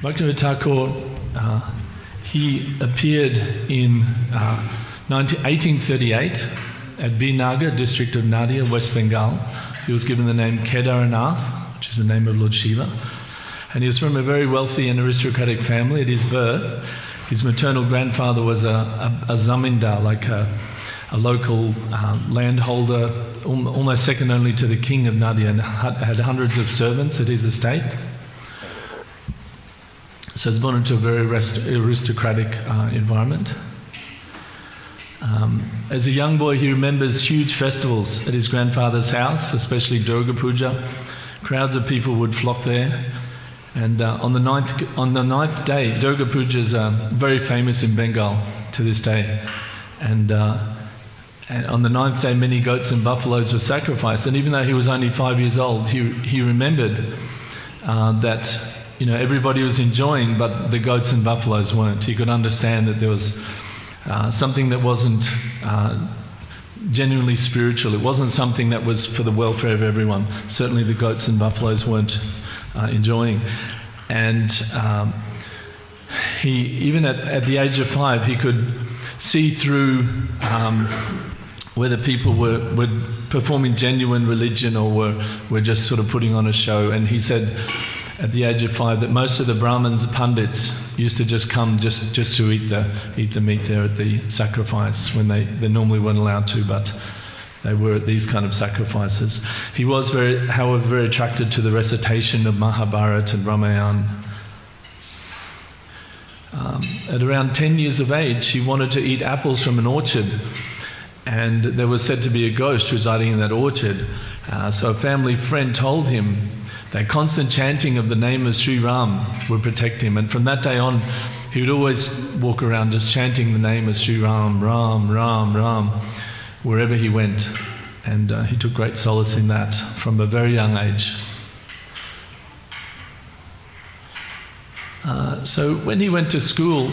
Bhaktivinoda Thakur, he appeared in 1838 at Binagar, district of Nadia, West Bengal. He was given the name Kedarnath, which is the name of Lord Shiva. And he was from a very wealthy and aristocratic family. At his birth, his maternal grandfather was a zamindar, like a local landholder, almost second only to the king of Nadia, and had hundreds of servants at his estate. So he was born into a very aristocratic environment. As a young boy, he remembers huge festivals at his grandfather's house, especially Durga Puja. Crowds of people would flock there. And on the ninth day, Durga Puja is very famous in Bengal to this day. And on the ninth day, many goats and buffaloes were sacrificed. And even though he was only 5 years old, he remembered that everybody was enjoying, but the goats and buffaloes weren't. He could understand that there was something that wasn't genuinely spiritual. It wasn't something that was for the welfare of everyone. Certainly the goats and buffaloes weren't enjoying. And he, even at the age of 5, he could see through whether people were performing genuine religion or were just sort of putting on a show. And he said at the age of 5 that most of the Brahmins, pundits, used to just come just to eat the meat there at the sacrifice, when they normally weren't allowed to, but they were at these kind of sacrifices. He was however very attracted to the recitation of Mahabharata and Ramayana. At around 10 years of age, he wanted to eat apples from an orchard, and there was said to be a ghost residing in that orchard. So a family friend told him that constant chanting of the name of Sri Ram would protect him. And from that day on, he would always walk around just chanting the name of Sri Ram, Ram, Ram, Ram, wherever he went. And he took great solace in that from a very young age. So when he went to school,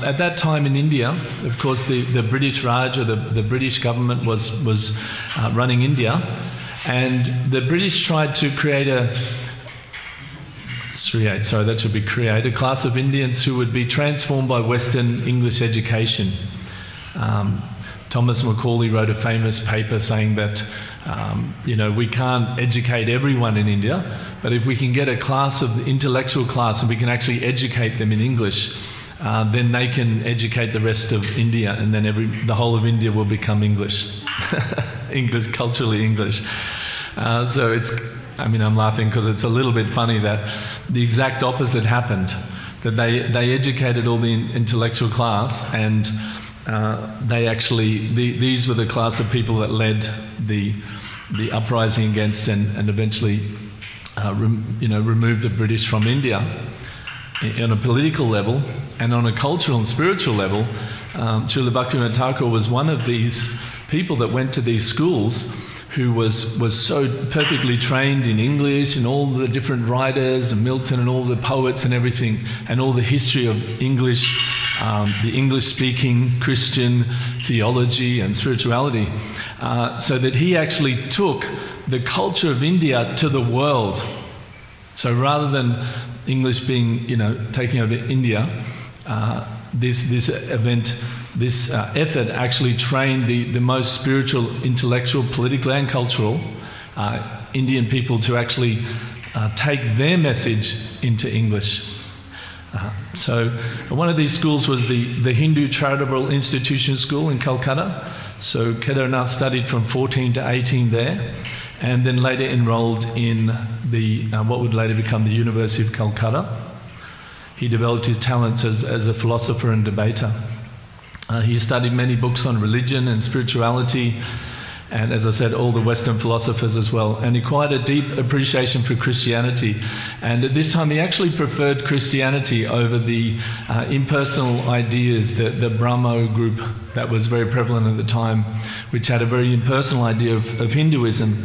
at that time in India, of course the British Raj, or the British government was running India, and the British tried to create a class of Indians who would be transformed by Western English education. Thomas Macaulay wrote a famous paper saying that we can't educate everyone in India, but if we can get a class of the intellectual class and we can actually educate them in English, then they can educate the rest of India, and then the whole of India will become English. Culturally English. So I'm laughing because it's a little bit funny that the exact opposite happened, that they educated all the intellectual class, and these were the class of people that led the uprising against and eventually removed the British from India. On a political level and on a cultural and spiritual level, Srila Bhaktivinoda Thakur was one of these people that went to these schools, who was so perfectly trained in English and all the different writers and Milton and all the poets and everything, and all the history of English, the English-speaking Christian theology and spirituality, so that he actually took the culture of India to the world. So rather than English being, taking over India, this effort actually trained the most spiritual, intellectual, political and cultural Indian people to actually take their message into English. So one of these schools was the Hindu Charitable Institution School in Calcutta. So Kedarnath studied from 14 to 18 there, and then later enrolled in what would later become the University of Calcutta. He developed his talents as a philosopher and debater. He studied many books on religion and spirituality, and as I said, all the Western philosophers as well, and acquired a deep appreciation for Christianity. And at this time he actually preferred Christianity over the impersonal ideas, the Brahmo group that was very prevalent at the time, which had a very impersonal idea of Hinduism,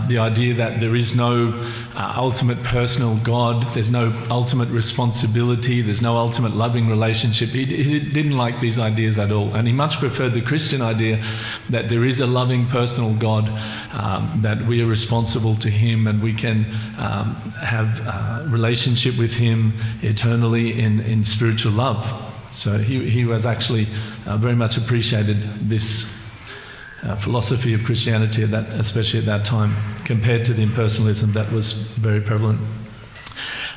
the idea that there is no ultimate personal God, there's no ultimate responsibility, there's no ultimate loving relationship. He didn't like these ideas at all, and he much preferred the Christian idea that there is a loving loving personal God, that we are responsible to Him and we can have a relationship with Him eternally in spiritual love. So he was actually very much appreciated this philosophy of Christianity, especially at that time, compared to the impersonalism that was very prevalent.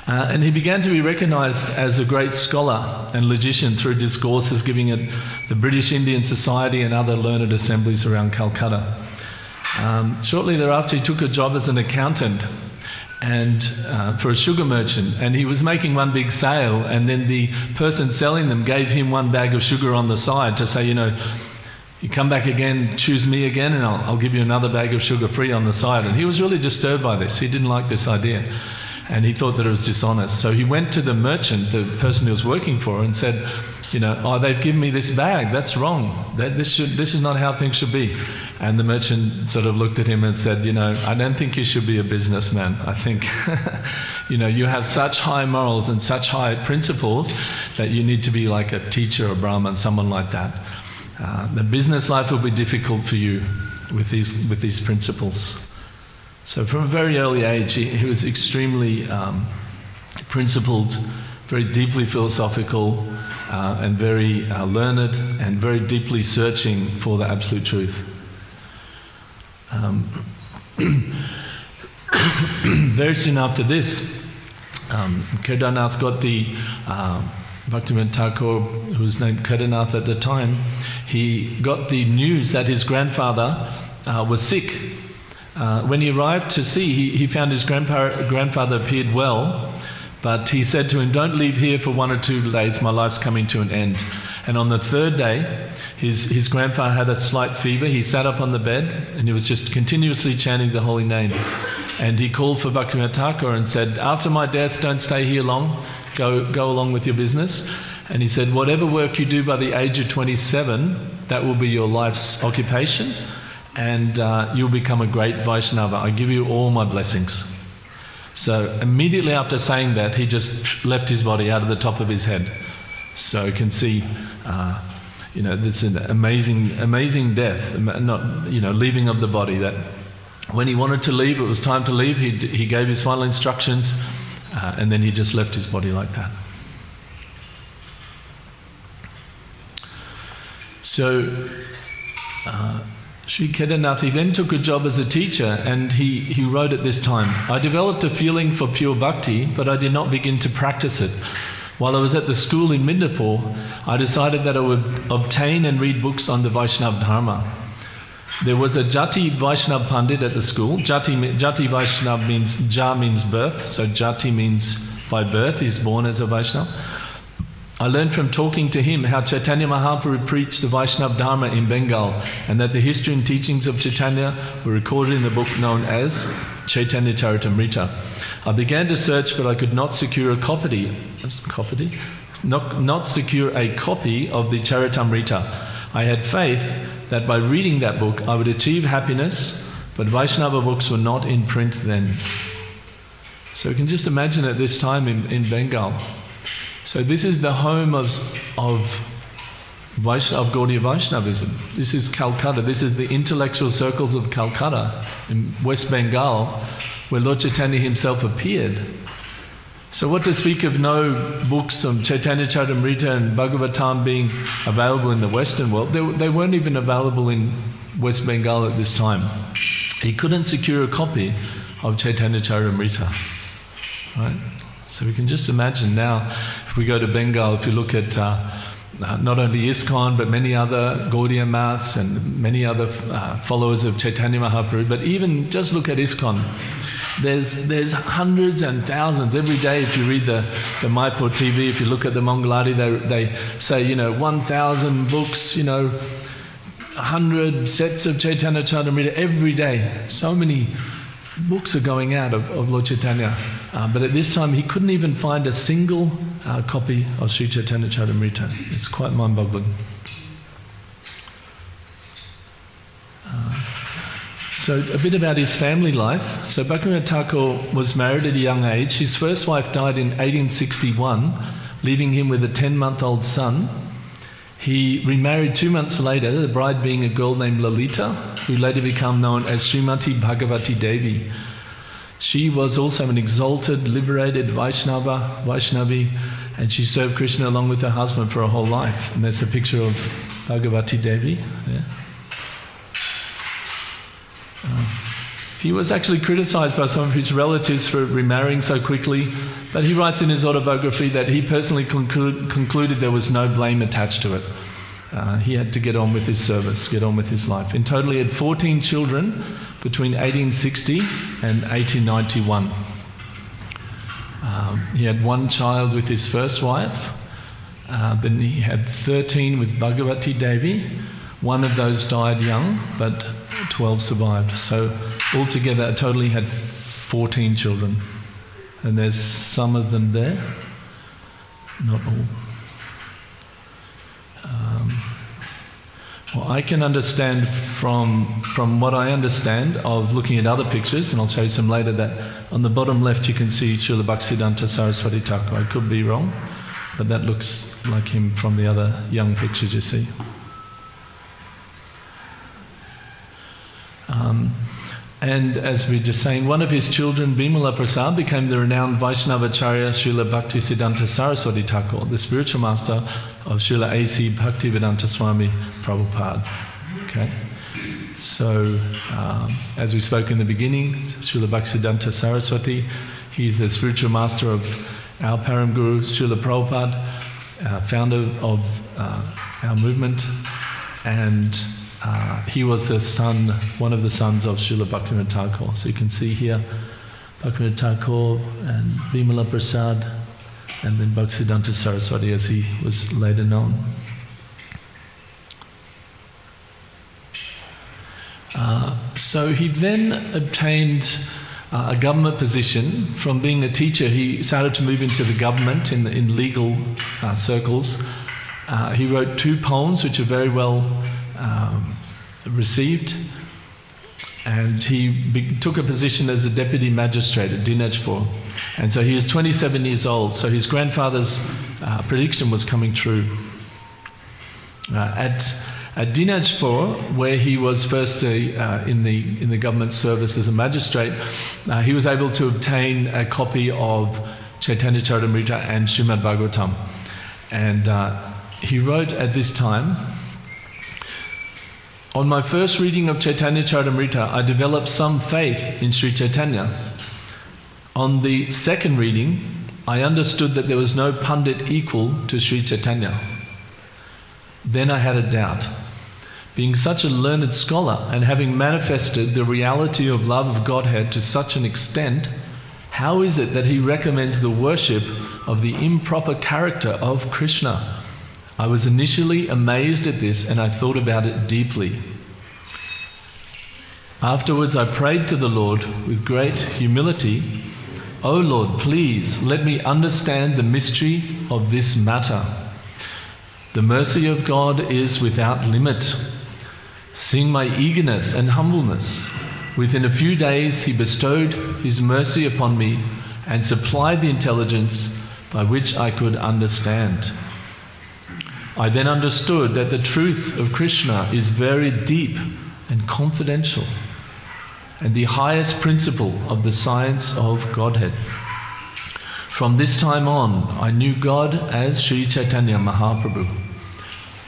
And he began to be recognised as a great scholar and logician through discourses giving at the British Indian Society and other learned assemblies around Calcutta. Shortly thereafter, he took a job as an accountant and for a sugar merchant, and he was making one big sale, and then the person selling them gave him one bag of sugar on the side to say, you come back again, choose me again, and I'll give you another bag of sugar free on the side. And he was really disturbed by this. He didn't like this idea, and he thought that it was dishonest. So he went to the merchant, the person he was working for, and said, they've given me this bag. That's wrong. This is not how things should be. And the merchant sort of looked at him and said, I don't think you should be a businessman. I think, you have such high morals and such high principles that you need to be like a teacher or Brahman, someone like that. The business life will be difficult for you with these principles. So from a very early age, he was extremely principled, very deeply philosophical, and very learned, and very deeply searching for the absolute truth. Very soon after this, Kedarnath got the Bhaktivinoda Thakur, who was named Kedarnath at the time, he got the news that his grandfather was sick. When he arrived to see, he found his grandfather appeared well, but he said to him, don't leave here for 1 or 2 days, my life's coming to an end. And on the 3rd day, his grandfather had a slight fever. He sat up on the bed and he was just continuously chanting the holy name. And he called for Bhaktivinoda Thakur and said, after my death, don't stay here long, go along with your business. And he said, whatever work you do by the age of 27, that will be your life's occupation, and you'll become a great Vaishnava. I give you all my blessings. So immediately after saying that, he just left his body out of the top of his head. So you can see, this is an amazing death, leaving of the body. That when he wanted to leave, it was time to leave. He gave his final instructions, and then he just left his body like that. So Sri Kedarnath, he then took a job as a teacher, and he wrote at this time, I developed a feeling for pure bhakti, but I did not begin to practice it. While I was at the school in Midnapur, I decided that I would obtain and read books on the Vaishnava Dharma. There was a Jati Vaishnava Pandit at the school. Jati Vaishnava means, Ja means birth, so Jati means by birth, he's born as a Vaishnava. I learned from talking to him how Chaitanya Mahaprabhu preached the Vaishnava Dharma in Bengal, and that the history and teachings of Chaitanya were recorded in the book known as Chaitanya Charitamrita. I began to search, but I could not secure a copy of the Charitamrita. I had faith that by reading that book I would achieve happiness, but Vaishnava books were not in print then. So you can just imagine at this time in Bengal. So this is the home of Gaudiya Vaishnavism. This is Calcutta. This is the intellectual circles of Calcutta in West Bengal, where Lord Chaitanya himself appeared. So what to speak of no books on Chaitanya Charitamrita and Bhagavatam being available in the Western world? They weren't even available in West Bengal at this time. He couldn't secure a copy of Chaitanya Charitamrita. Right? So we can just imagine now, if we go to Bengal, if you look at not only ISKCON, but many other Gaudiya Maths and many other followers of Chaitanya Mahaprabhu, but even just look at ISKCON. There's hundreds and thousands every day. If you read the Mayapur TV, if you look at the Mangalati, they say 1,000 books, 100 sets of Chaitanya Charitamrita every day. So many books are going out of Lord Chaitanya, but at this time he couldn't even find a single copy of Sri Chaitanya Charitamrita. It's quite mind-boggling. So a bit about his family life. So Bhaktivinoda Thakur was married at a young age. His first wife died in 1861, leaving him with a 10-month-old son. He remarried 2 months later, the bride being a girl named Lalita, who later became known as Srimati Bhagavati Devi. She was also an exalted, liberated Vaishnavi, and she served Krishna along with her husband for her whole life. And there's a picture of Bhagavati Devi there. He was actually criticized by some of his relatives for remarrying so quickly, but he writes in his autobiography that he personally concluded there was no blame attached to it. He had to get on with his service, get on with his life. In total, he had 14 children between 1860 and 1891. He had 1 child with his first wife, then he had 13 with Bhagavati Devi. 1 of those died young, but 12 survived. So altogether, totally had 14 children. And there's some of them there, not all. Well, I can understand from what I understand of looking at other pictures, and I'll show you some later, that on the bottom left you can see Srila Bhaktisiddhanta Saraswati Thakur. I could be wrong, but that looks like him from the other young pictures you see. And as we were just saying, one of his children, Bimala Prasad, became the renowned Vaishnavacharya Srila Bhaktisiddhanta Saraswati Thakur, the spiritual master of Srila A.C. Bhaktivedanta Swami Prabhupada. Okay? So, as we spoke in the beginning, Srila Bhaktisiddhanta Saraswati, he's the spiritual master of our Param Guru, Srila Prabhupada, founder of our movement, and he was the son, one of the sons of Srila Bhaktivinoda Thakur. So you can see here Bhaktivinoda Thakur and Bimala Prasad, and then Bhaktisiddhanta Saraswati as he was later known. So he then obtained a government position. From being a teacher, he started to move into the government in legal circles. He wrote 2 poems which are very well received, and he took a position as a deputy magistrate at Dinajpur. And so he was 27 years old, so his grandfather's prediction was coming true. At Dinajpur, where he was first in the government service as a magistrate, he was able to obtain a copy of Chaitanya Charitamrita and Srimad Bhagavatam. And he wrote at this time, "On my first reading of Chaitanya Charitamrita, I developed some faith in Sri Chaitanya. On the second reading, I understood that there was no Pandit equal to Sri Chaitanya. Then I had a doubt. Being such a learned scholar and having manifested the reality of love of Godhead to such an extent, how is it that he recommends the worship of the improper character of Krishna? I was initially amazed at this, and I thought about it deeply. Afterwards I prayed to the Lord with great humility, 'O Lord, please let me understand the mystery of this matter. The mercy of God is without limit. Seeing my eagerness and humbleness, within a few days he bestowed his mercy upon me and supplied the intelligence by which I could understand. I then understood that the truth of Krishna is very deep and confidential, and the highest principle of the science of Godhead. From this time on, I knew God as Sri Chaitanya Mahaprabhu.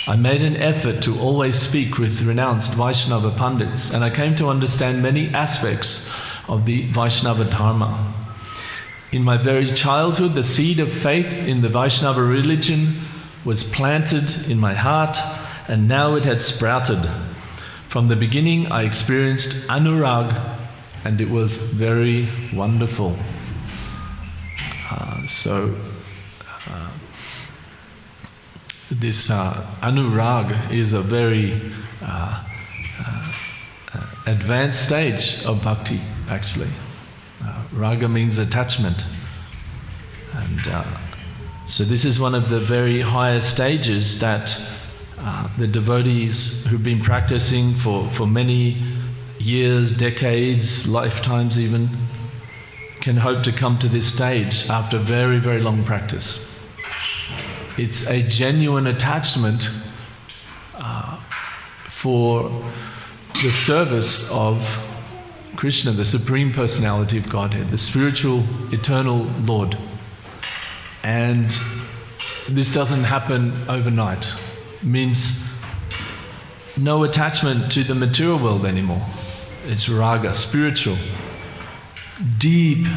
I made an effort to always speak with renounced Vaishnava Pandits, and I came to understand many aspects of the Vaishnava Dharma. In my very childhood, the seed of faith in the Vaishnava religion was planted in my heart, and now it had sprouted. From the beginning I experienced anurag, and it was very wonderful." This anurag is a very advanced stage of bhakti, actually. Raga means attachment, and so this is one of the very highest stages that the devotees who've been practicing for many years, decades, lifetimes even, can hope to come to this stage after very, very long practice. It's a genuine attachment for the service of Krishna, the Supreme Personality of Godhead, the spiritual, eternal Lord. And this doesn't happen overnight. It means no attachment to the material world anymore. It's raga, spiritual, deep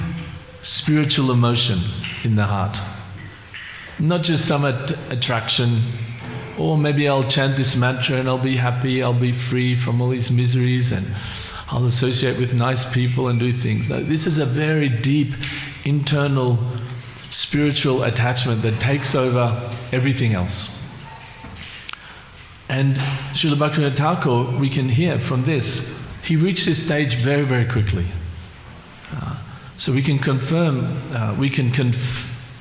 spiritual emotion in the heart. Not just some attraction, or maybe I'll chant this mantra and I'll be happy, I'll be free from all these miseries and I'll associate with nice people and do things. No, this is a very deep, internal, spiritual attachment that takes over everything else. And Srila Bhaktivinoda Thakur, we can hear from this, he reached this stage very, very quickly. So we can confirm,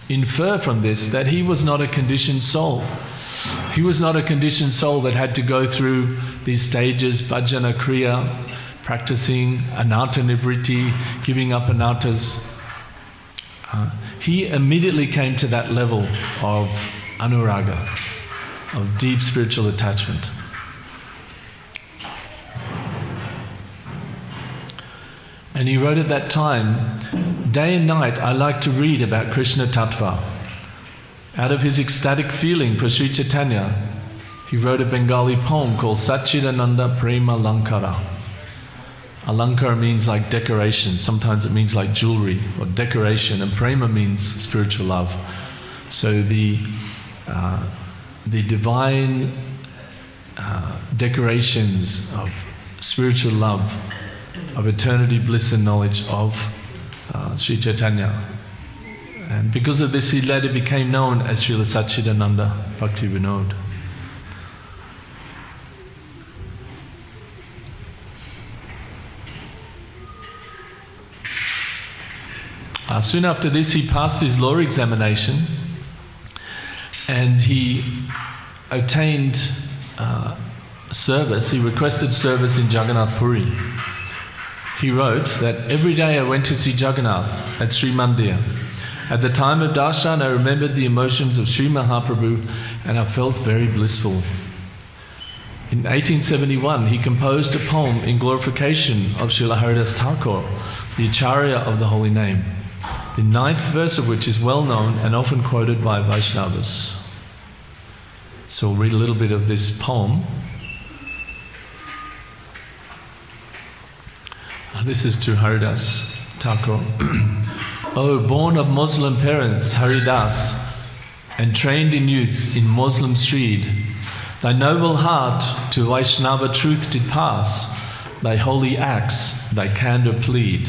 infer from this that he was not a conditioned soul. He was not a conditioned soul that had to go through these stages, bhajana kriya, practicing anatta nivriti, giving up anattas. He immediately came to that level of anuraga, of deep spiritual attachment. And he wrote at that time, day and night I like to read about Krishna Tattva. Out of his ecstatic feeling for Sri Chaitanya, he wrote a Bengali poem called Satchidananda Prema Lankara. Alankara means like decoration, sometimes it means like jewelry or decoration, and prema means spiritual love. So the divine decorations of spiritual love, of eternity, bliss and knowledge of Sri Chaitanya. And because of this he later became known as Srila Satchidananda Bhaktivinoda. Soon after this he passed his law examination and he obtained service, he requested service in Jagannath Puri. He wrote that every day I went to see Jagannath at Sri Mandir. At the time of darshan I remembered the emotions of Sri Mahaprabhu and I felt very blissful. In 1871 he composed a poem in glorification of Srila Haridas Thakur, the Acharya of the Holy Name, the 9th verse of which is well known and often quoted by Vaishnavas. So we'll read a little bit of this poem. This is to Haridas Thakur. O born of Muslim parents, Haridas, and trained in youth in Muslim streed, thy noble heart to Vaishnava truth did pass, thy holy acts, thy candour plead.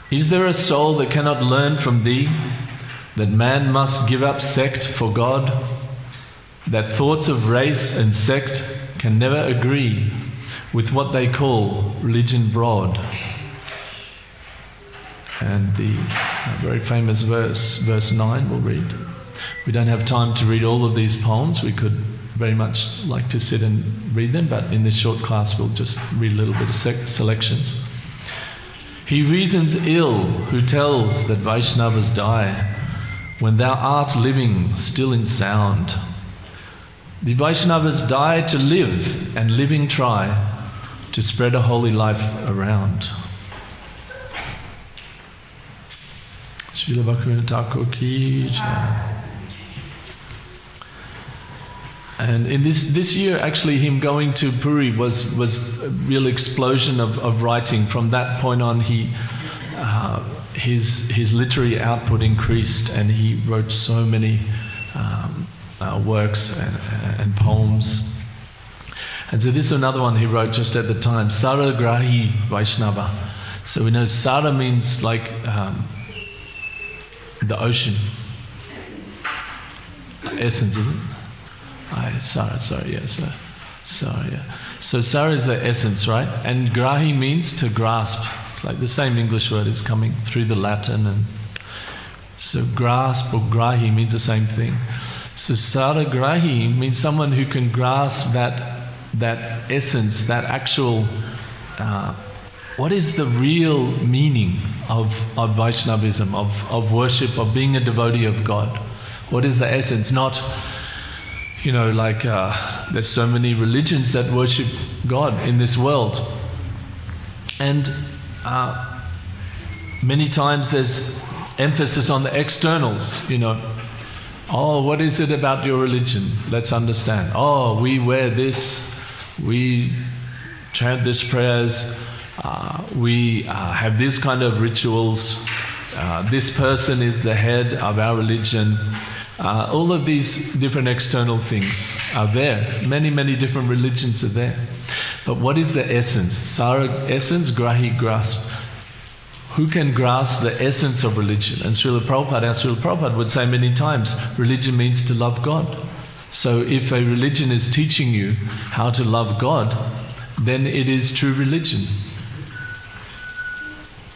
Is there a soul that cannot learn from thee that man must give up sect for God, that thoughts of race and sect can never agree with what they call religion broad? And the very famous verse, verse 9, we'll read. We don't have time to read all of these poems. We could very much like to sit and read them, but in this short class we'll just read a little bit of selections. He reasons ill who tells that Vaishnavas die when thou art living still in sound. The Vaishnavas die to live and living try to spread a holy life around. Srila Bhaktivinoda Thakur ki jai. And in this year, actually, him going to Puri was a real explosion of writing. From that point on, his literary output increased, and he wrote so many works and poems. And so this is another one he wrote just at the time, Saragrahi Vaishnava. So we know Sara means like the ocean. Essence, isn't it? Sara, yeah. So Sara is the essence, right? And Grahi means to grasp. It's like the same English word is coming through the Latin, and so grasp or Grahi means the same thing. So Sara Grahi means someone who can grasp that essence, that actual. What is the real meaning of Vaishnavism, of worship, of being a devotee of God? What is the essence? Not, there's so many religions that worship God in this world. And many times there's emphasis on the externals, Oh, what is it about your religion? Let's understand. Oh, we wear this, we chant these prayers, we have this kind of rituals, this person is the head of our religion. All of these different external things are there. Many, many different religions are there. But what is the essence? Sara essence, grahi grasp. Who can grasp the essence of religion? And Srila Prabhupada would say many times, religion means to love God. So if a religion is teaching you how to love God, then it is true religion.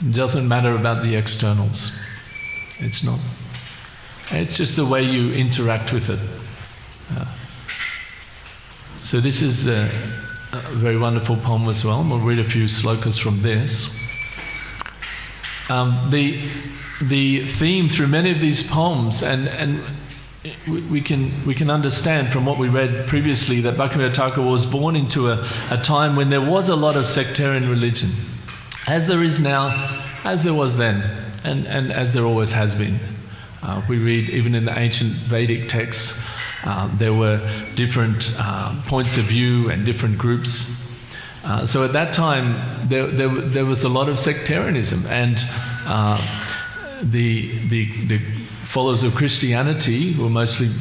It doesn't matter about the externals. It's not. It's just the way you interact with it. So this is a very wonderful poem as well. We'll read a few slokas from this. The theme through many of these poems, and we can understand from what we read previously that Bhaktivinoda Thakur was born into a time when there was a lot of sectarian religion, as there is now, as there was then, and as there always has been. We read even in the ancient Vedic texts, there were different points of view and different groups. So at that time, there was a lot of sectarianism, and the followers of Christianity, who were mostly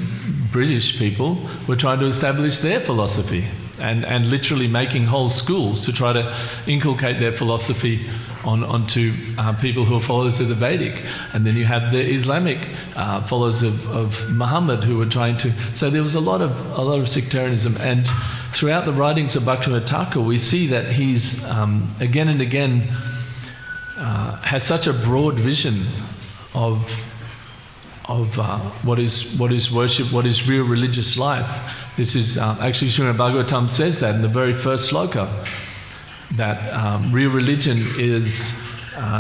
British people, were trying to establish their philosophy, and literally making whole schools to try to inculcate their philosophy onto people who are followers of the Vedic. And then you have the Islamic followers of Muhammad who were trying to. So there was a lot of sectarianism, and throughout the writings of Bhaktivinoda Thakur, we see that he's again and again has such a broad vision of what is worship, what is real religious life. This is actually Srimad Bhagavatam says that in the very first sloka, that real religion is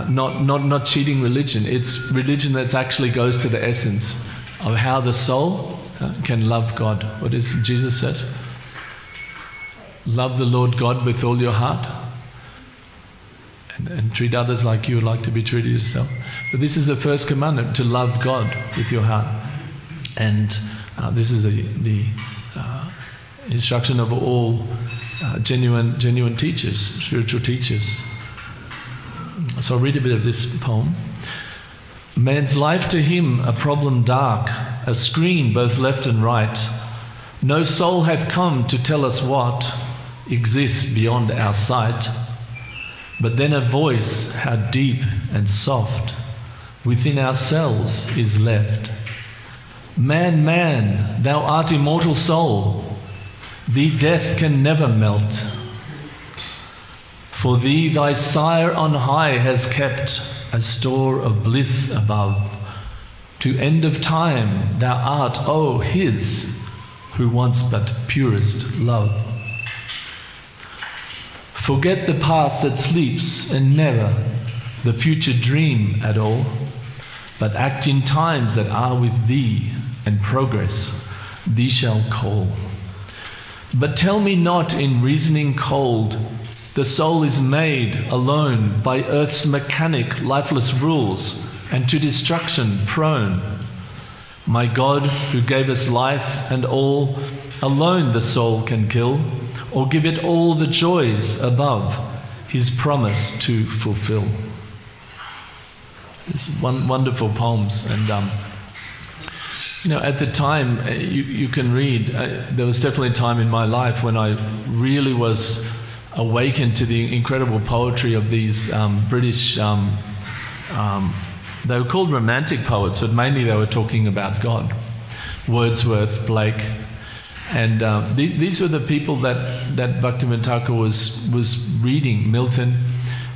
not cheating religion. It's religion that actually goes to the essence of how the soul can love God. What is Jesus says? Love the Lord God with all your heart, and treat others like you would like to be treated yourself. But this is the first commandment, to love God with your heart. And this is the instruction of all genuine teachers, spiritual teachers. So I'll read a bit of this poem. Man's life to him a problem dark, a screen both left and right. No soul hath come to tell us what exists beyond our sight. But then a voice, how deep and soft, within ourselves is left. Man, man, thou art immortal soul, thee death can never melt. For thee thy sire on high has kept a store of bliss above. To end of time thou art, oh, his, who wants but purest love. Forget the past that sleeps, and never the future dream at all, but act in times that are with thee, and progress thee shall call. But tell me not in reasoning cold, the soul is made alone by earth's mechanic lifeless rules, and to destruction prone. My God, who gave us life and all, alone the soul can kill, or give it all the joys above, his promise to fulfill. It's wonderful poems, and at the time, you can read, there was definitely a time in my life when I really was awakened to the incredible poetry of these British, they were called romantic poets, but mainly they were talking about God. Wordsworth, Blake, and these were the people that Bhaktivinoda Thakur was reading. Milton,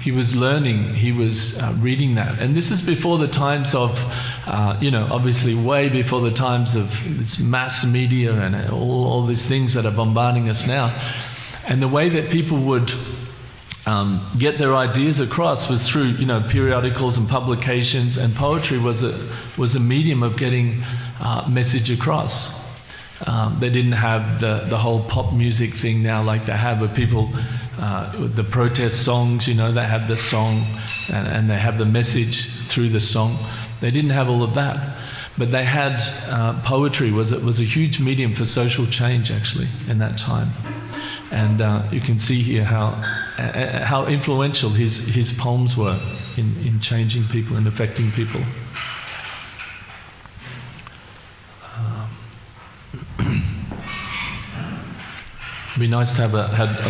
he was learning, he was reading that. And this is before the times of, obviously way before the times of this mass media and all these things that are bombarding us now. And the way that people would get their ideas across was through, periodicals and publications, and poetry was a medium of getting message across. They didn't have the whole pop music thing now like they have, where people, the protest songs, you know, they have the song and they have the message through the song. They didn't have all of that. But they had poetry was a huge medium for social change actually in that time, and you can see here how influential his poems were in changing people and affecting people. It'd be nice to have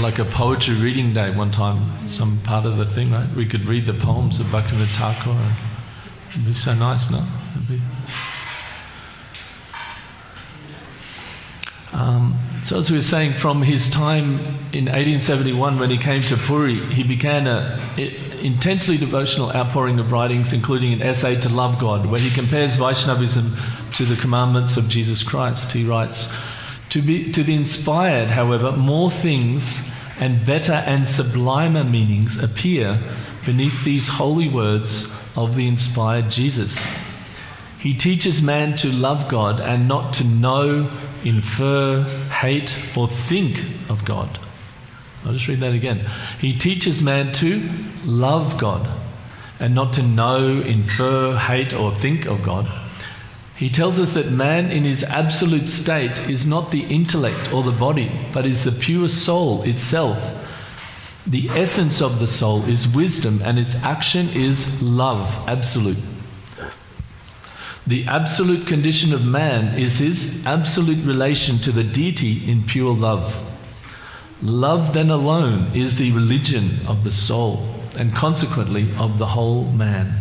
like a poetry reading day one time, some part of the thing, right? We could read the poems of Bhaktivinoda Thakura. It'd be so nice, no? So as we were saying, from his time in 1871 when he came to Puri, he began an intensely devotional outpouring of writings, including an essay to love God, where he compares Vaishnavism to the commandments of Jesus Christ. He writes, to the inspired, however, more things and better and sublimer meanings appear beneath these holy words of the inspired Jesus. He teaches man to love God and not to know, infer, hate, or think of God. I'll just read that again. He teaches man to love God and not to know, infer, hate, or think of God. He tells us that man in his absolute state is not the intellect or the body, but is the pure soul itself. The essence of the soul is wisdom, and its action is love, absolute. The absolute condition of man is his absolute relation to the deity in pure love. Love then alone is the religion of the soul, and consequently of the whole man.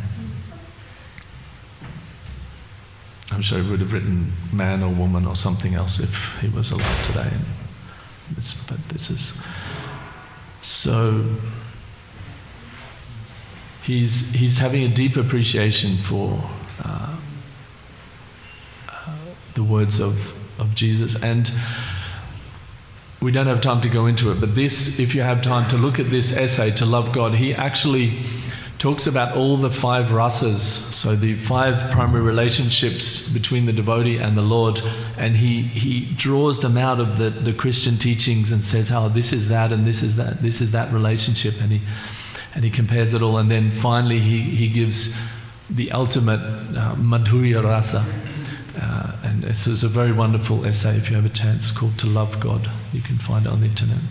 I'm sure he would have written man or woman or something else if he was alive today. But this is... So he's having a deep appreciation for the words of Jesus, and we don't have time to go into it, but this, if you have time to look at this essay, To Love God, he actually talks about all the 5 rasas, so the 5 primary relationships between the devotee and the Lord, and he draws them out of the Christian teachings and says, oh, this is that and this is that relationship, and he compares it all, and then finally he gives the ultimate Madhurya rasa. And this is a very wonderful essay if you have a chance, called To Love God. You can find it on the internet.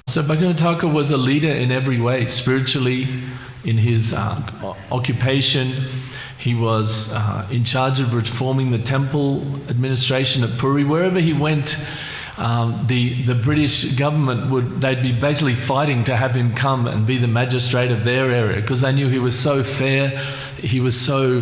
So Bhaktivinoda Thakur was a leader in every way, spiritually, in his occupation. He was in charge of reforming the temple administration at Puri. Wherever he went, the British government they'd be basically fighting to have him come and be the magistrate of their area, because they knew he was so fair, he was so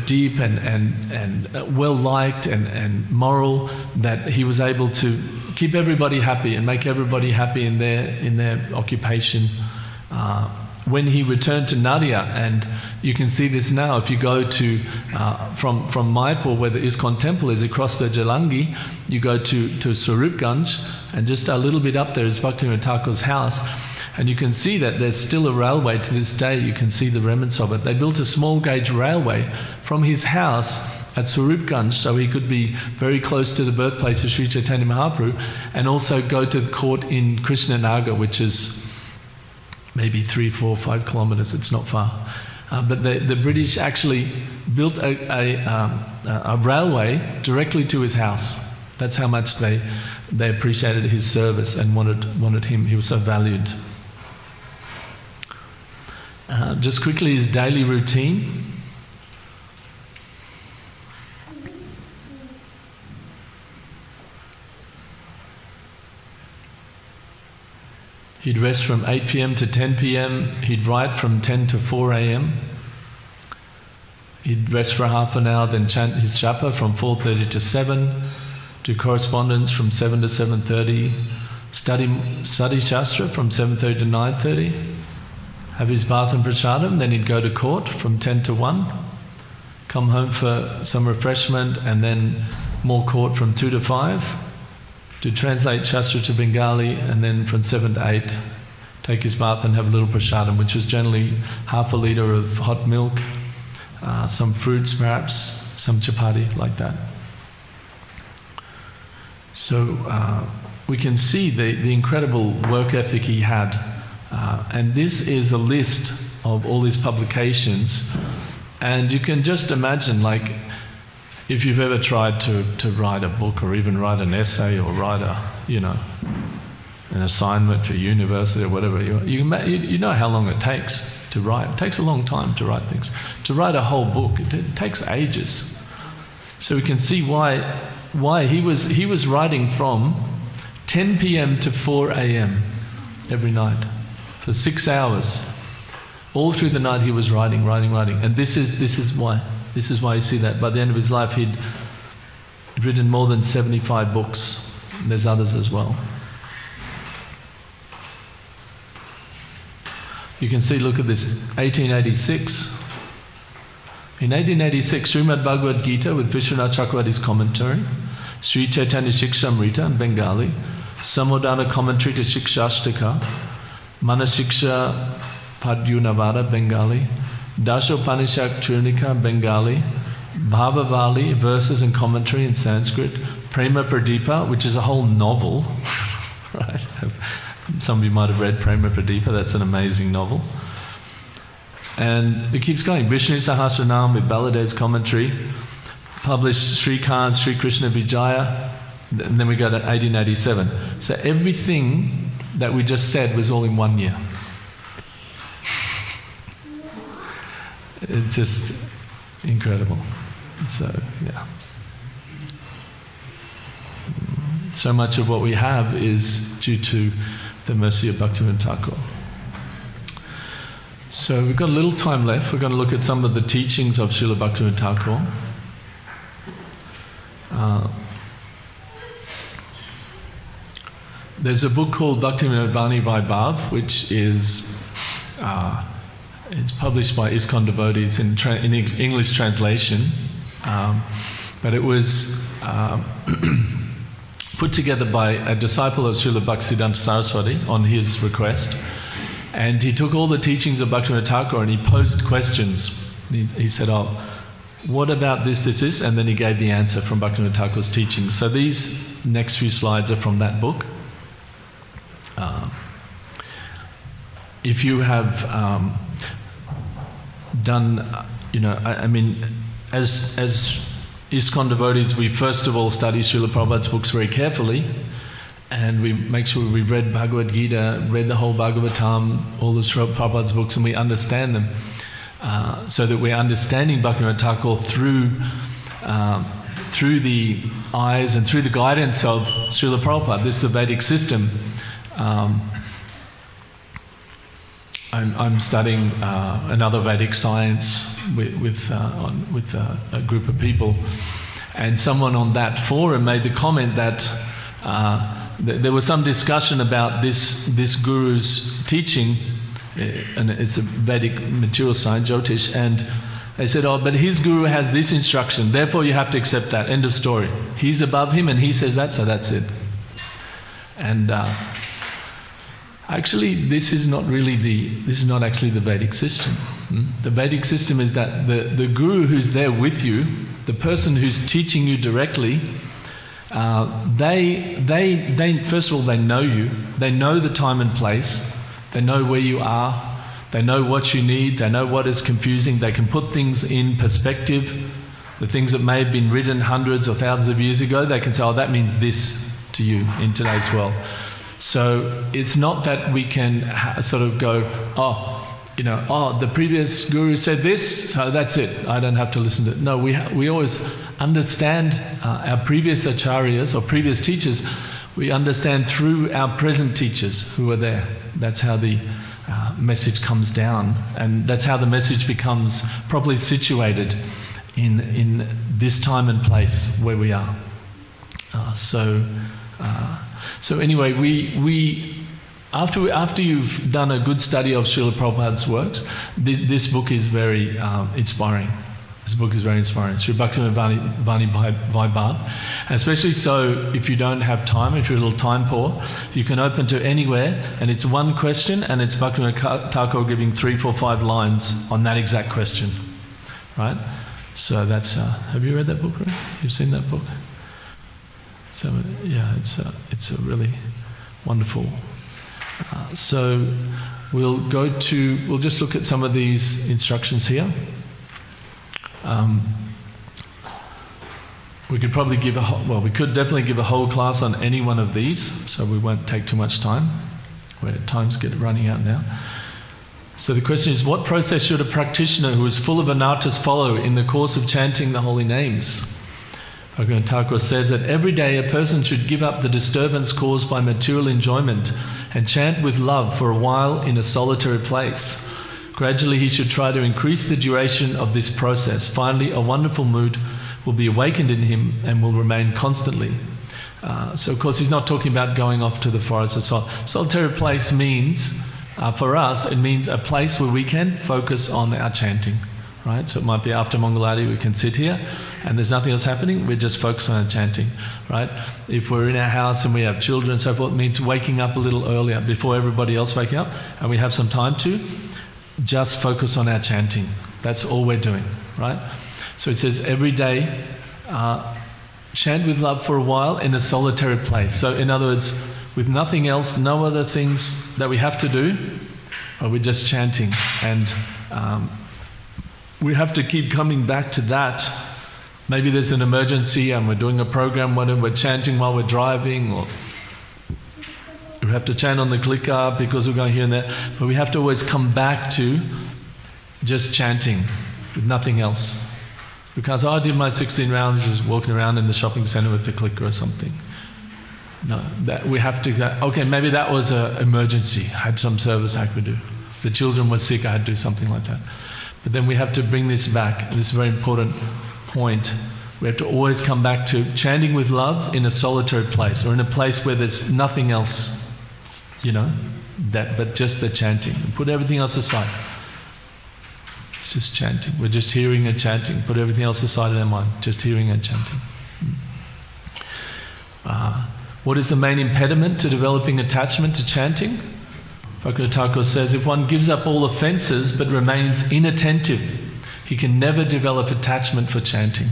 deep and well liked and moral, that he was able to keep everybody happy and make everybody happy in their occupation. When he returned to Nadia, and you can see this now if you go to from Mayapur, where the ISKCON Temple is, across the Jalangi, you go to Swarupganj, and just a little bit up there is Bhaktivinoda Thakur's house, and you can see that there's still a railway to this day. You can see the remnants of it. They built a small gauge railway from his house at Swarupganj, so he could be very close to the birthplace of Sri Chaitanya Mahaprabhu, and also go to the court in Krishnanagar, which is maybe 3, 4, 5 kilometers. It's not far. But the British actually built a railway directly to his house. That's how much they appreciated his service and wanted him. He was so valued. Just quickly, his daily routine. He'd rest from 8 p.m. to 10 p.m. He'd write from 10 to 4 a.m. He'd rest for half an hour, then chant his japa from 4:30 to 7. Do correspondence from 7 to 7:30. Study Shastra from 7:30 to 9:30. Have his bath and prasadam, then he'd go to court from 10 to 1. Come home for some refreshment, and then more court from 2 to 5. To translate Shastra to Bengali, and then from 7 to 8, take his bath and have a little prasadam, which was generally half a litre of hot milk, some fruits perhaps, some chapati, like that. So we can see the incredible work ethic he had. And this is a list of all his publications. And you can just imagine, like, if you've ever tried to write a book or even write an essay or write an assignment for university or whatever, you know how long it takes to write. It takes a long time to write things. To write a whole book, it takes ages. So we can see why he was writing from 10 p.m. to 4 a.m. every night for 6 hours. All through the night he was writing. And this is why you see that by the end of his life he'd written more than 75 books. And there's others as well. You can see, look at this, 1886. In 1886, Srimad Bhagavad Gita with Vishwanath Chakravarti's commentary, Sri Chaitanya Shikshamrita in Bengali, Samodana commentary to Shikshashtaka, Manasiksha Padyunavada Bengali, Dashopanishad Churnika Bengali, Bhavavali verses and commentary in Sanskrit, Prema Pradipa, which is a whole novel, right? Some of you might have read Prema Pradipa, that's an amazing novel. And it keeps going. Vishnu Sahasranam with Baladev's commentary, published Sri Khan's Sri Krishna Vijaya, and then we go to 1887. So everything that we just said was all in 1 year. It's just incredible. So, yeah. So much of what we have is due to the mercy of Bhaktivinoda Thakur. So we've got a little time left. We're going to look at some of the teachings of Srila Bhaktivinoda Thakur. There's a book called Bhaktivinoda Vani Vaibhav, which is it's published by ISKCON devotees in English translation, but it was put together by a disciple of Srila Bhaktisiddhanta Saraswati on his request. And he took all the teachings of Bhaktivinoda Thakur and he posed questions. He said, oh, what about this? And then he gave the answer from Bhaktivinoda Thakur's teachings. So these next few slides are from that book. If you have done, I mean, as ISKCON devotees, we first of all study Srila Prabhupada's books very carefully. And we make sure we read Bhagavad Gita, read the whole Bhagavatam, all the Srila Prabhupada's books, and we understand them. So that we're understanding Bhaktivinoda Thakur through the eyes and through the guidance of Srila Prabhupada. This is the Vedic system. I'm studying another Vedic science with a group of people, and someone on that forum made the comment that there was some discussion about this guru's teaching, and it's a Vedic material science, Jyotish, and they said, oh, but his guru has this instruction, therefore you have to accept that, end of story. He's above him and he says that, so that's it. And actually, this is not actually the Vedic system. The Vedic system is that the guru who's there with you, the person who's teaching you directly, they first of all, they know you, they know the time and place, they know where you are, they know what you need, they know what is confusing, they can put things in perspective. The things that may have been written hundreds or thousands of years ago, they can say, oh, that means this to you in today's world. So it's not that we can sort of go, the previous guru said this, so that's it, I don't have to listen to it. No, we always understand our previous acharyas or previous teachers, we understand through our present teachers who are there. That's how the message comes down, and that's how the message becomes properly situated in this time and place where we are. So anyway, we after you've done a good study of Srila Prabhupada's works, this book is very inspiring. This book is very inspiring. Sri Bhaktivinoda Vani Vaibhav. Especially so if you don't have time, if you're a little time poor, you can open to anywhere, and it's one question, and it's Bhaktivinoda Thakur giving 3, 4, 5 lines on that exact question. Right? So that's. Have you read that book, right? You've seen that book? So yeah, it's a really wonderful. So we'll just look at some of these instructions here. We could probably we could definitely give a whole class on any one of these, so we won't take too much time. Time's running out now. So the question is, what process should a practitioner who is full of anarthas follow in the course of chanting the holy names? Bhaktivinoda Thakura says that every day a person should give up the disturbance caused by material enjoyment and chant with love for a while in a solitary place. Gradually he should try to increase the duration of this process. Finally, a wonderful mood will be awakened in him and will remain constantly. So of course he's not talking about going off to the forest or so. Solitary place means, for us, it means a place where we can focus on our chanting. Right? So it might be after Mangalarti we can sit here and there's nothing else happening, we're just focused on our chanting. Right? If we're in our house and we have children and so forth, it means waking up a little earlier before everybody else waking up, and we have some time to just focus on our chanting. That's all we're doing. Right? So it says every day chant with love for a while in a solitary place. So in other words, with nothing else, no other things that we have to do, we're just chanting. And we have to keep coming back to that. Maybe there's an emergency and we're doing a program, whatever, we're chanting while we're driving, or we have to chant on the clicker because we're going here and there. But we have to always come back to just chanting with nothing else. Because I did my 16 rounds just walking around in the shopping centre with the clicker or something. No, that we have to, okay, maybe that was an emergency. I had some service I could do. The children were sick, I had to do something like that. But then we have to bring this back. This is a very important point. We have to always come back to chanting with love in a solitary place, or in a place where there's nothing else, but just the chanting. And put everything else aside. It's just chanting. We're just hearing and chanting. Put everything else aside in our mind. Just hearing and chanting. What is the main impediment to developing attachment to chanting? Bhaktivinoda Thakur says, if one gives up all offences but remains inattentive, he can never develop attachment for chanting.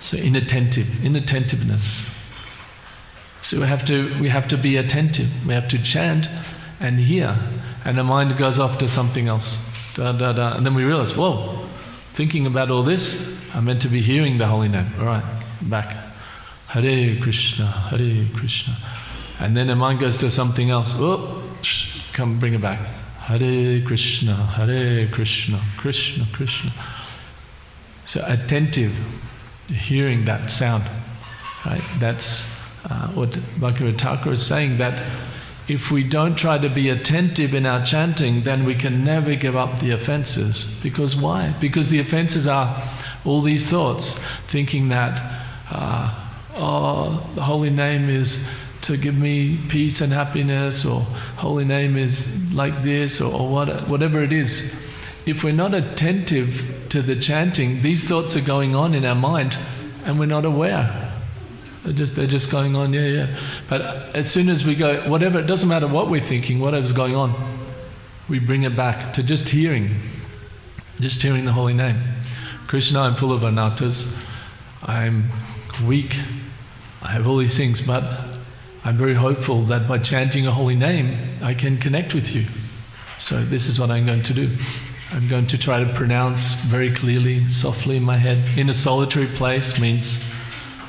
So inattentiveness. So we have to be attentive. We have to chant and hear, and the mind goes off to something else. And then we realize, whoa, thinking about all this, I'm meant to be hearing the holy name. All right, back. Hare Krishna, Hare Krishna. And then the mind goes to something else. Oh, come bring it back. Hare Krishna, Hare Krishna, Krishna Krishna. So attentive, hearing that sound. Right? That's what Bhaktivinoda Thakur is saying, that if we don't try to be attentive in our chanting, then we can never give up the offences. Because why? Because the offences are all these thoughts, thinking that the holy name is to give me peace and happiness, or holy name is like this, or whatever it is. If we're not attentive to the chanting, these thoughts are going on in our mind and we're not aware. They're just going on, yeah. But as soon as we go, whatever, it doesn't matter what we're thinking, whatever's going on, we bring it back to just hearing the holy name. Krishna, I'm full of anarthas, I'm weak, I have all these things, but I'm very hopeful that by chanting a holy name, I can connect with you. So this is what I'm going to do. I'm going to try to pronounce very clearly, softly in my head. In a solitary place means,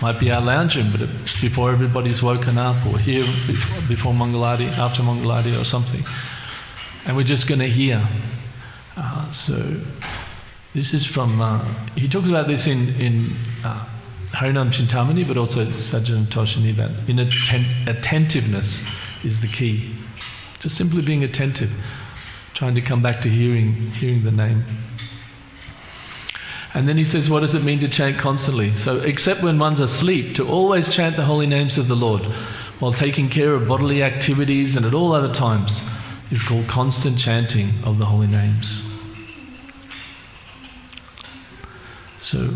might be our lounge room, but it's before everybody's woken up, or here before Mangalarti, after Mangalarti or something. And we're just going to hear. So this is from, he talks about this in Harinam Chintamani, but also Sajjana Toshini, that attentiveness is the key. Just simply being attentive, trying to come back to hearing the name. And then he says, what does it mean to chant constantly? So, except when one's asleep, to always chant the holy names of the Lord, while taking care of bodily activities and at all other times, is called constant chanting of the holy names. So,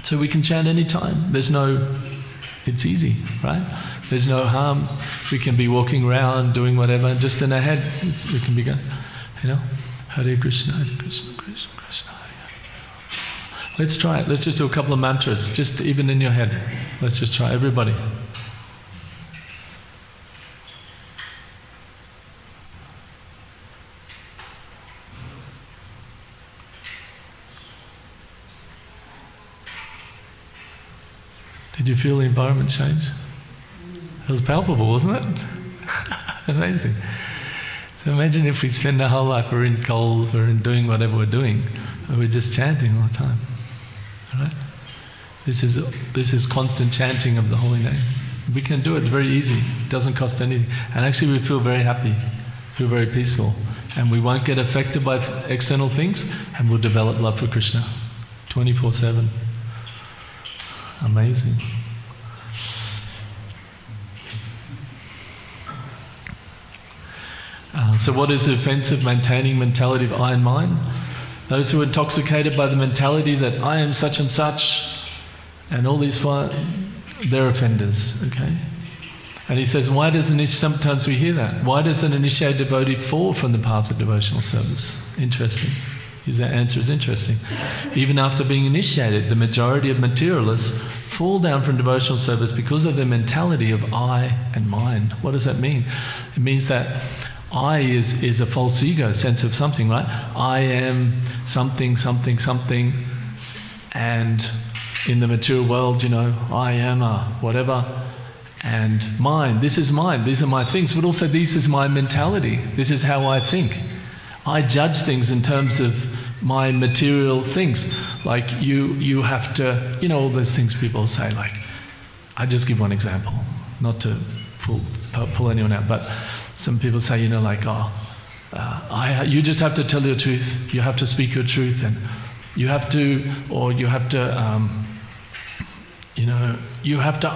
So we can chant any time. It's easy, right? There's no harm. We can be walking around, doing whatever, just in our head, we can be going, Hare Krishna, Hare Krishna, Krishna Krishna, Hare Hare. Let's try it. Let's just do a couple of mantras, just even in your head. Let's just try, everybody. Did you feel the environment change? It was palpable, wasn't it? Amazing. So imagine if we spend our whole life, we're in Coles, we're in doing whatever we're doing, and we're just chanting all the time. All right? This is constant chanting of the holy name. We can do it, it's very easy. It doesn't cost anything. And actually we feel very happy, feel very peaceful. And we won't get affected by external things, and we'll develop love for Krishna 24/7. Amazing. So what is the offensive maintaining mentality of I and mine? Those who are intoxicated by the mentality that I am such and such, and all these they're offenders, okay? And he says, why doesn't sometimes we hear that? Why does an initiated devotee fall from the path of devotional service? Interesting. His answer is interesting. Even after being initiated, the majority of materialists fall down from devotional service because of their mentality of I and mine. What does that mean? It means that I is a false ego, sense of something, right? I am something, something, something, and in the material world, I am a whatever, and mine, this is mine, these are my things, but also this is my mentality, this is how I think. I judge things in terms of my material things, like you have to, all those things people say, like, I just give one example, not to pull anyone out, but some people say, you just have to tell your truth, you have to speak your truth, and you have to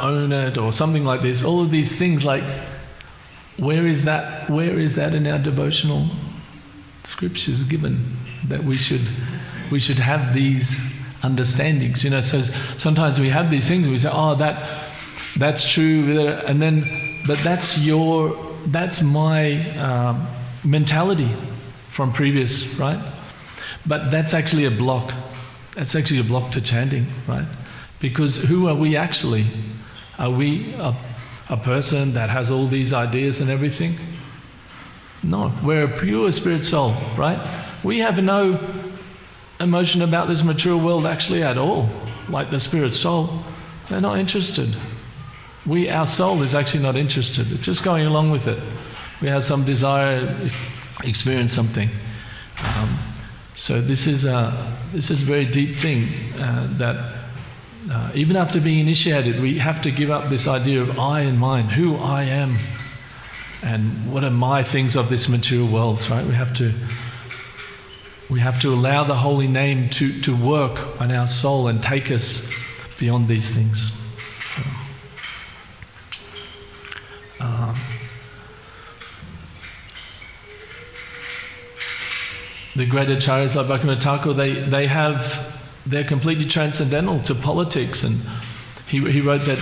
own it, or something like this. All of these things, like, where is that in our devotional scriptures given that we should have these understandings? So sometimes we have these things and we say, oh, that's true, and then, but that's my mentality from previous, right? But that's actually a block. That's actually a block to chanting, right? Because who are we actually? Are we a person that has all these ideas and everything? No, we're a pure spirit soul, right? We have no emotion about this material world actually at all. Like the spirit soul, they're not interested. Our soul is actually not interested. It's just going along with it. We have some desire, experience something. So this is a very deep thing that even after being initiated, we have to give up this idea of I and mine, who I am, and what are my things of this material world, right? We have to allow the holy name to work on our soul and take us beyond these things. So, the great acharyas like Bhaktivinoda Thakur, they're completely transcendental to politics, and he wrote that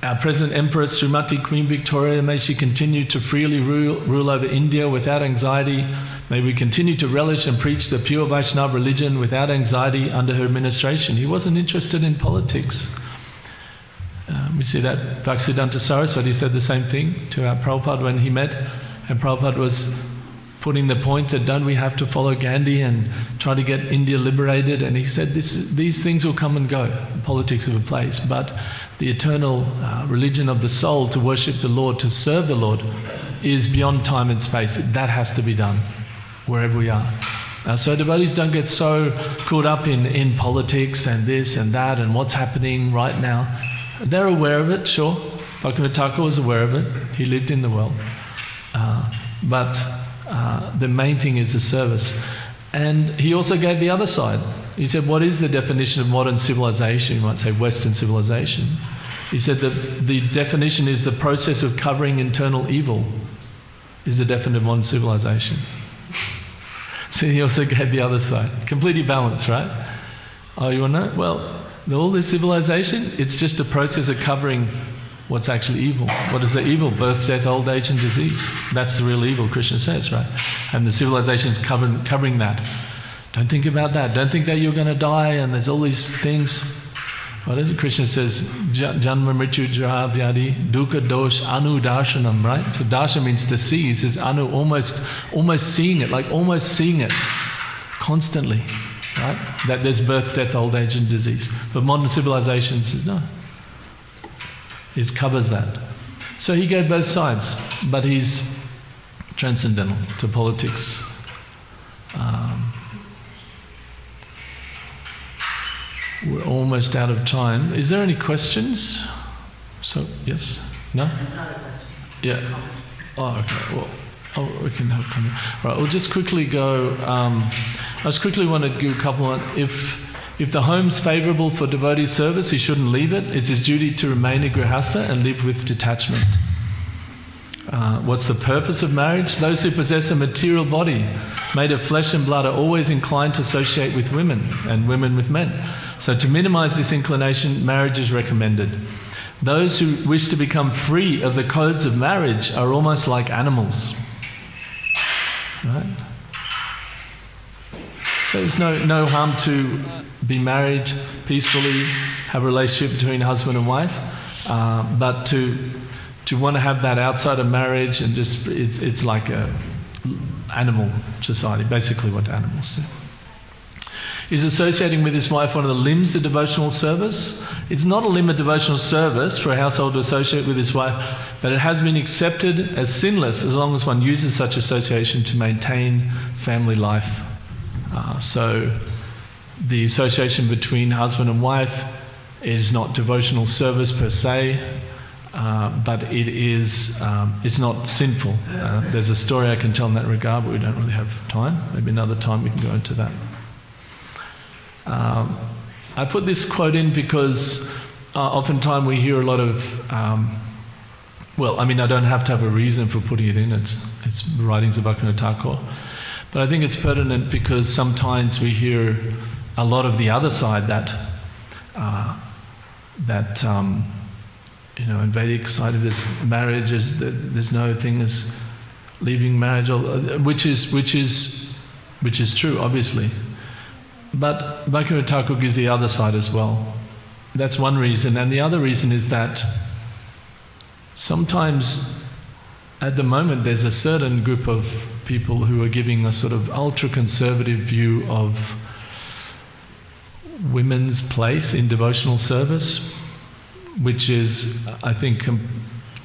our present Empress Srimati Queen Victoria, may she continue to freely rule over India without anxiety. May we continue to relish and preach the pure Vaishnava religion without anxiety under her administration. He wasn't interested in politics. We see that Bhaktisiddhanta Saraswati said the same thing to our Prabhupada when he met, and Prabhupada was putting the point that don't we have to follow Gandhi and try to get India liberated, and he said these things will come and go, politics of a place, but the eternal religion of the soul, to worship the Lord, to serve the Lord, is beyond time and space. That has to be done wherever we are. So devotees don't get so caught up in politics and this and that and what's happening right now. They're aware of it, sure. Bhaktivinoda Thakur was aware of it. He lived in the world. But the main thing is the service. And he also gave the other side. He said, what is the definition of modern civilization? You might say Western civilization. He said that the definition is the process of covering internal evil is the definition of modern civilization. So he also gave the other side. Completely balanced, right? Oh, you want to know? Well, all this civilization, it's just a process of covering what's actually evil. What is the evil? Birth, death, old age and disease. That's the real evil, Krishna says, right? And the civilization is covering that. Don't think about that. Don't think that you're going to die and there's all these things. What is it? Krishna says, Janma Mrityu Jara Vyadi Dukkha Dosh Anu Darshanam, right? So darshan means to see. He says anu, almost seeing it, like almost seeing it constantly, right? That there's birth, death, old age and disease. But modern civilization says no. It covers that. So he gave both sides, but he's transcendental to politics. We're almost out of time. Is there any questions? So, yes? No? Yeah. Oh, okay. Well, we can have comment. Right, we'll just quickly go. I just quickly want to give a couple of. If the home's favourable for devotee service, he shouldn't leave it. It's his duty to remain a grihastha and live with detachment. What's the purpose of marriage? Those who possess a material body made of flesh and blood are always inclined to associate with women and women with men. So to minimize this inclination, marriage is recommended. Those who wish to become free of the codes of marriage are almost like animals. Right? So there's no harm to be married peacefully, have a relationship between husband and wife, but to want to have that outside of marriage and just it's like a animal society, basically what animals do. Is associating with his wife one of the limbs of devotional service? It's not a limb of devotional service for a household to associate with his wife, but it has been accepted as sinless as long as one uses such association to maintain family life. So the association between husband and wife is not devotional service per se, but it's not sinful. There's a story I can tell in that regard, but we don't really have time. Maybe another time we can go into that. I put this quote in because oftentimes we hear a lot of, I don't have to have a reason for putting it in, it's writings of Bhaktivinoda Thakur. But I think it's pertinent because sometimes we hear a lot of the other side that in Vedic side of this marriage is that there's no thing as leaving marriage, which is true, obviously. But Bhaktivinoda Thakur gives the other side as well. That's one reason. And the other reason is that sometimes at the moment there's a certain group of people who are giving a sort of ultra-conservative view of women's place in devotional service, which is, I think,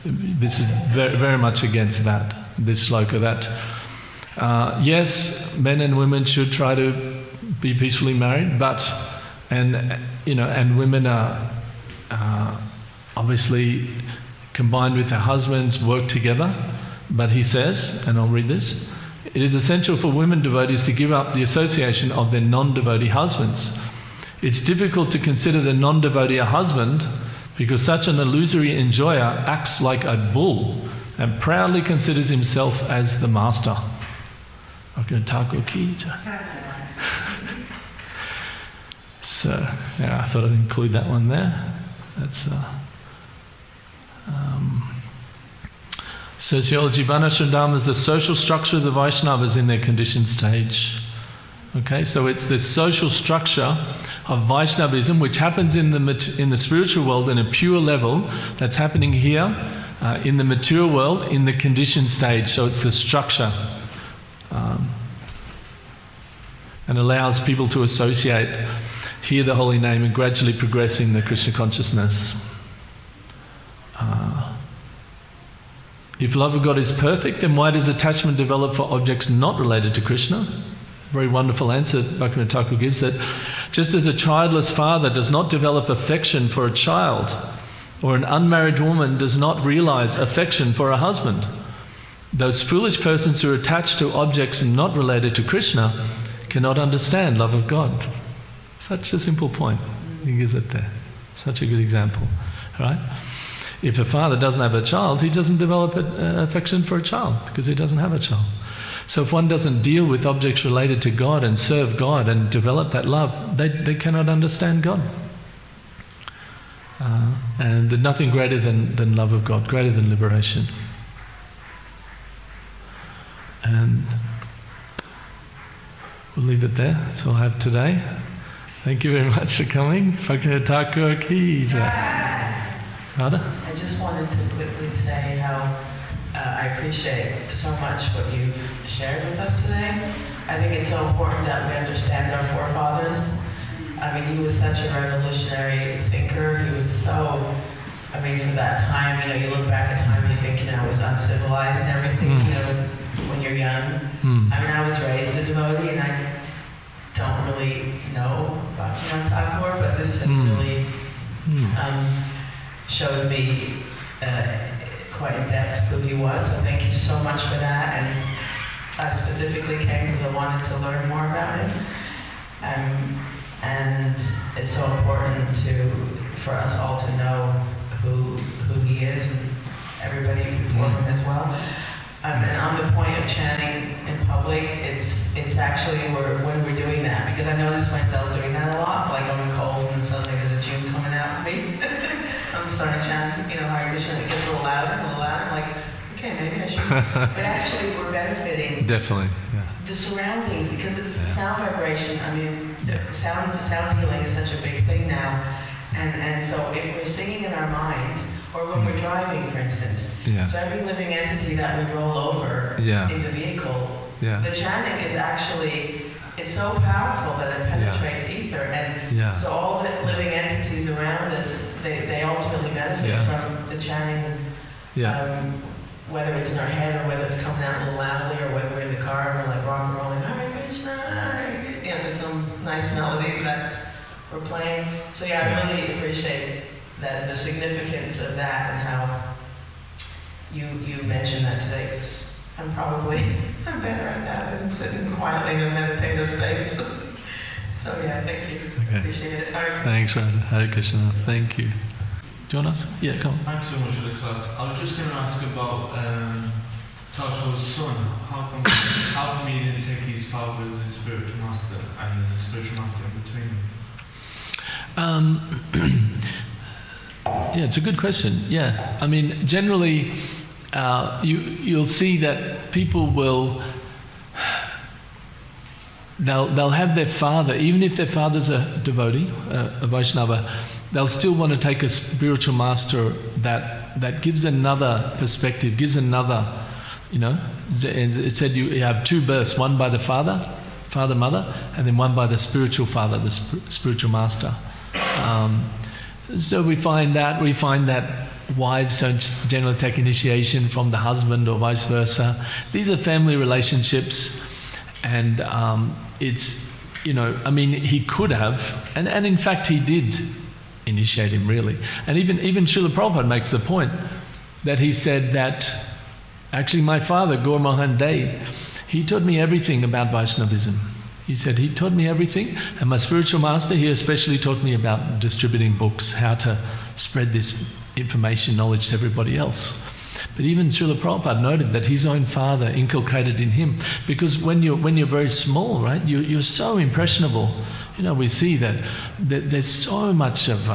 this is very, very much against that, this shloka, that yes, men and women should try to be peacefully married, and women are obviously combined with their husbands, work together. But he says, and I'll read this, it is essential for women devotees to give up the association of their non-devotee husbands. It's difficult to consider the non-devotee a husband because such an illusory enjoyer acts like a bull and proudly considers himself as the master. So, yeah, I thought I'd include that one there. That's sociology. Varnashram is the social structure of the Vaishnavas in their conditioned stage. Okay, so it's this social structure of Vaishnavism which happens in the spiritual world in a pure level that's happening here in the material world in the conditioned stage. So it's the structure and allows people to associate, hear the holy name and gradually progress in the Krishna consciousness. If love of God is perfect, then why does attachment develop for objects not related to Krishna? Very wonderful answer Bhaktivinoda Thakur gives, that just as a childless father does not develop affection for a child, or an unmarried woman does not realize affection for a husband, those foolish persons who are attached to objects not related to Krishna cannot understand love of God. Such a simple point. He gives it there. Such a good example. Right? If a father doesn't have a child, he doesn't develop affection for a child because he doesn't have a child. So if one doesn't deal with objects related to God and serve God and develop that love, they cannot understand God. And there's nothing greater than love of God, greater than liberation. And we'll leave it there. That's all I have today. Thank you very much for coming. Bhaktivinoda Thakura ki jai. Radha? I just wanted to quickly say how I appreciate so much what you've shared with us today. I think it's so important that we understand our forefathers. I mean, he was such a revolutionary thinker. He was so, I mean, for that time, you look back at time and you think, it was uncivilized and everything, when you're young. I mean, I was raised a devotee and I don't really know about Thakura, but this has really showed me quite in depth who he was. So thank you so much for that. And I specifically came because I wanted to learn more about him. And it's so important for us all to know who he is, and everybody before him as well. And on the point of chanting in public, it's actually when we're doing that, because I noticed myself doing that a lot, like going to Coles and suddenly there's a tune coming out of me. I'm starting chanting, Hare Krishna, it gets a little louder, I'm like, okay, maybe I should. But actually we're benefiting. Definitely, yeah. The surroundings, because it's sound vibration. I mean, sound healing is such a big thing now. And so if we're singing in our mind, or when we're driving, for instance, so every living entity that we roll over in the vehicle, the chanting is actually, it's so powerful that it penetrates ether. And so all the living entities around us, they ultimately benefit from the chanting. Whether it's in our head or whether it's coming out a little loudly, or whether we're in the car and we're like rock and rolling, Hare Krishna, there's some nice melody that we're playing. So I really appreciate that, the significance of that, and how you mentioned that today. I'm better at that than sitting quietly in a meditative space. So thank you. Okay. Appreciate it. Thanks, Radha. Hare Krishna. Thank you. Do you want to ask? Yeah, come on. Thanks so much for the class. I was just going to ask about Thakura's son. How come he didn't take his father as his spiritual master, and there's a spiritual master in between them? It's a good question. Yeah, I mean, generally, you'll see that people they'll have their father, even if their father's a devotee, a Vaishnava, they'll still want to take a spiritual master that gives another perspective, gives another, it said you have two births, one by the father, mother, and then one by the spiritual father, the spiritual master. So we find that wives don't generally take initiation from the husband or vice versa. These are family relationships, and it's, he could have, and in fact he did initiate him, really. And even Srila Prabhupada makes the point that he said that actually my father, Gaur Mohan Dey, he taught me everything about Vaishnavism. He said he taught me everything, and my spiritual master, he especially taught me about distributing books, how to spread this information, knowledge to everybody else. But even Srila Prabhupada noted that his own father inculcated in him, because when you're very small, right, you're so impressionable. We see that there's so much of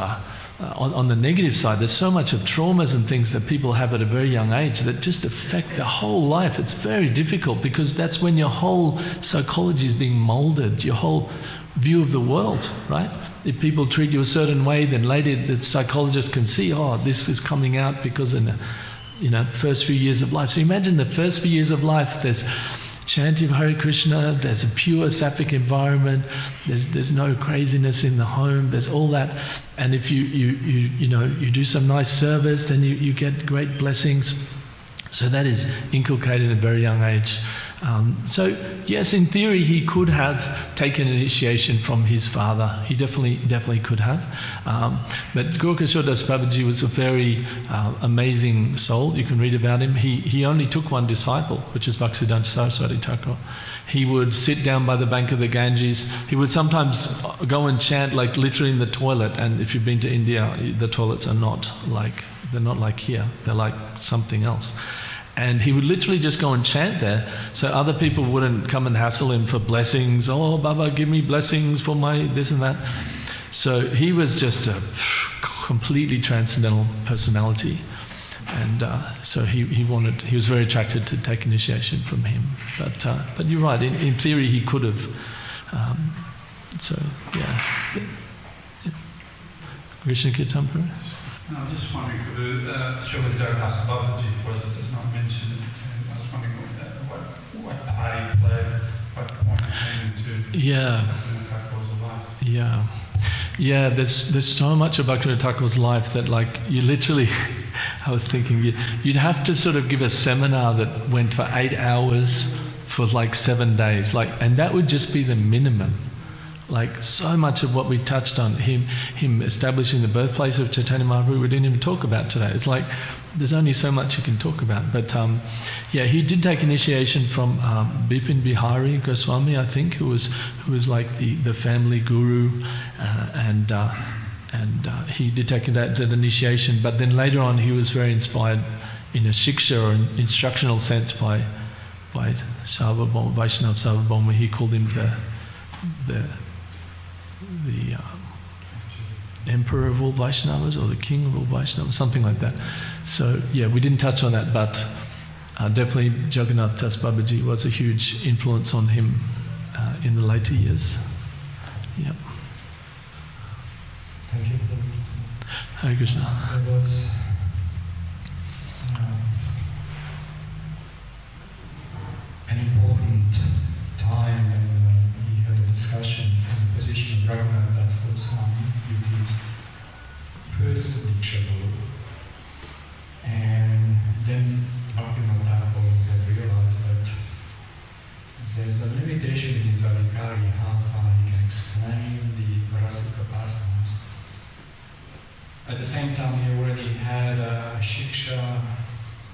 on the negative side, there's so much of traumas and things that people have at a very young age that just affect their whole life. It's very difficult, because that's when your whole psychology is being molded, your whole view of the world, right? If people treat you a certain way, then later the psychologist can see, this is coming out because in the first few years of life. So imagine the first few years of life, there's chanting of Hare Krishna, there's a pure sattvic environment, there's no craziness in the home, there's all that. And if you do some nice service, then you get great blessings. So that is inculcated at a very young age. So yes, in theory he could have taken initiation from his father. He definitely could have. But Gaurkishore Das Babaji was a very amazing soul. You can read about him. He only took one disciple, which is Bhaktisiddhanta Saraswati Thakur. He would sit down by the bank of the Ganges. He would sometimes go and chant like literally in the toilet. And if you've been to India, the toilets are they're not like here. They're like something else. And he would literally just go and chant there, so other people wouldn't come and hassle him for blessings. Oh, Baba, give me blessings for my this and that. So he was just a completely transcendental personality. And so he was very attracted to take initiation from him. But you're right, in theory he could have. So, yeah. Krishna Kirtan Prabhu? No, I'm just wondering, Srila Jagannath Babaji does not mention it. I was wondering what part he played, what point he came into Bhaktivinoda Thakur's life. Yeah, there's so much of Bhaktivinoda Thakur's life that, like, you literally, I was thinking, you'd have to sort of give a seminar that went for 8 hours for like 7 days, and that would just be the minimum. Like, so much of what we touched on, him establishing the birthplace of Chaitanya Mahaprabhu, we didn't even talk about today. It's like, there's only so much you can talk about. But he did take initiation from Bipin Bihari Goswami, I think, who was like the family guru, and he did take that initiation. But then later on, he was very inspired in a shiksha or an instructional sense by Sarvabhauma, Vaishnava Sarvabhauma. He called him the emperor of all Vaishnavas, or the king of all Vaishnavas, something like that. So we didn't touch on that, but definitely Jagannath Das Babaji was a huge influence on him in the later years. Yep. Thank you. Hare Krishna. There was an important time when we had a discussion on the position of Raghunath Das Goswami with his first Diksha Guru. And then Bhaktivinoda Thakur had realized that there's a limitation in his adhikari, how far he can explain the Rasika Pasanas. At the same time, he already had a shiksha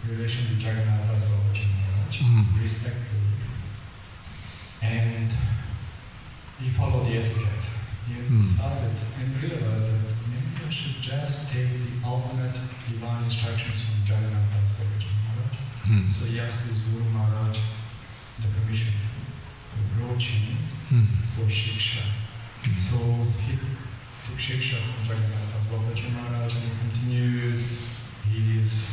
relation to Jagannath Das Babaji Maharaj, respectfully. And he followed the etiquette. He started and realized that maybe I should just take the ultimate divine instructions from Jagannath Das Babaji Maharaj. So he asked his Guru Maharaj the permission to approach him for shiksha. So he took shiksha from Jagannath Das Babaji Maharaj and he continued his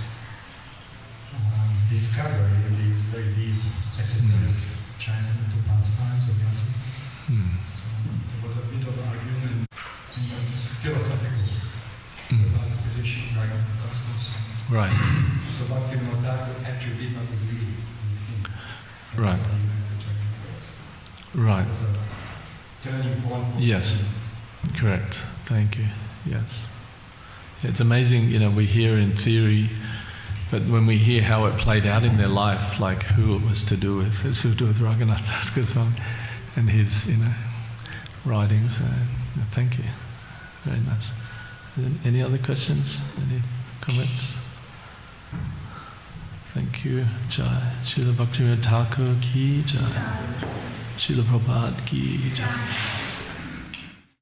discovery of these very deep esoteric transcendental pastimes of Rasa. So there was a bit of argument in this philosophical about the position of Raghunath Das Goswami. Right. So Bhaktivinoda Thakur actually did not agree with him. Right. Right. It was a turning point. Yes. Correct. Thank you. Yes. It's amazing, we hear in theory, but when we hear how it played out in their life, like who it was to do with, it's to do with Raghunath Das Goswami and his, writings. Thank you. Very nice. Any other questions? Any comments? Thank you. Jai. Srila Bhaktivinoda Thakur ki jai. Srila Prabhupada ki jai.